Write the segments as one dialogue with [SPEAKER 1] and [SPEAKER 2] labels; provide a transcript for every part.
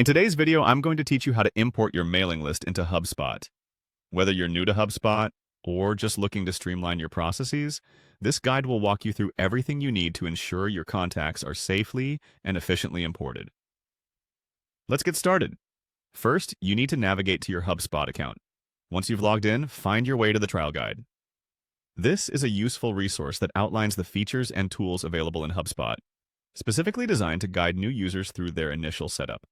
[SPEAKER 1] In today's video, I'm going to teach you how to import your mailing list into HubSpot. Whether you're new to HubSpot or just looking to streamline your processes, this guide will walk you through everything you need to ensure your contacts are safely and efficiently imported. Let's get started. First, you need to navigate to your HubSpot account. Once you've logged in, find your way to the trial guide. This is a useful resource that outlines the features and tools available in HubSpot, specifically designed to guide new users through their initial setup.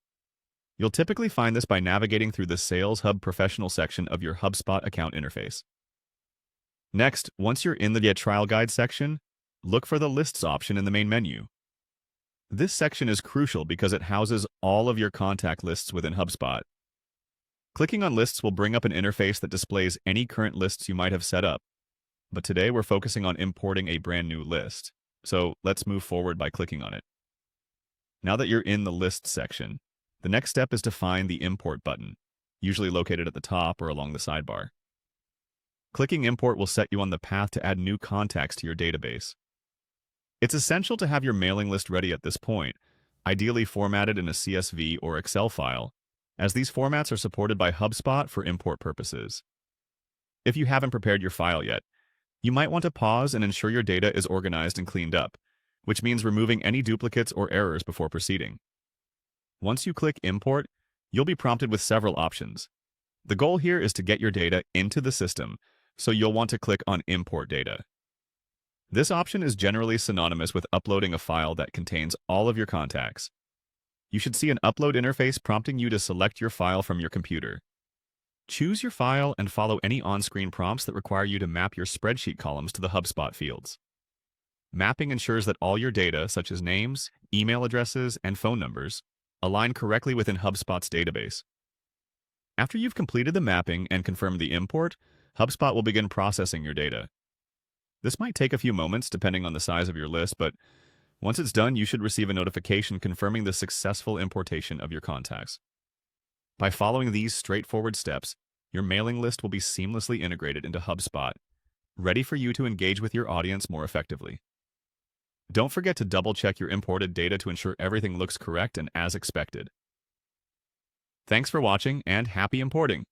[SPEAKER 1] You'll typically find this by navigating through the Sales Hub Professional section of your HubSpot account interface. Next, once you're in the Get Trial Guide section, look for the Lists option in the main menu. This section is crucial because it houses all of your contact lists within HubSpot. Clicking on Lists will bring up an interface that displays any current lists you might have set up, but today we're focusing on importing a brand new list, so let's move forward by clicking on it. Now that you're in the Lists section, the next step is to find the Import button, usually located at the top or along the sidebar. Clicking Import will set you on the path to add new contacts to your database. It's essential to have your mailing list ready at this point, ideally formatted in a CSV or Excel file, as these formats are supported by HubSpot for import purposes. If you haven't prepared your file yet, you might want to pause and ensure your data is organized and cleaned up, which means removing any duplicates or errors before proceeding. Once you click Import, you'll be prompted with several options. The goal here is to get your data into the system, so you'll want to click on Import Data. This option is generally synonymous with uploading a file that contains all of your contacts. You should see an upload interface prompting you to select your file from your computer. Choose your file and follow any on-screen prompts that require you to map your spreadsheet columns to the HubSpot fields. Mapping ensures that all your data, such as names, email addresses, and phone numbers, align correctly within HubSpot's database. After you've completed the mapping and confirmed the import, HubSpot will begin processing your data. This might take a few moments depending on the size of your list, but once it's done, you should receive a notification confirming the successful importation of your contacts. By following these straightforward steps, your mailing list will be seamlessly integrated into HubSpot, ready for you to engage with your audience more effectively. Don't forget to double-check your imported data to ensure everything looks correct and as expected. Thanks for watching, and happy importing!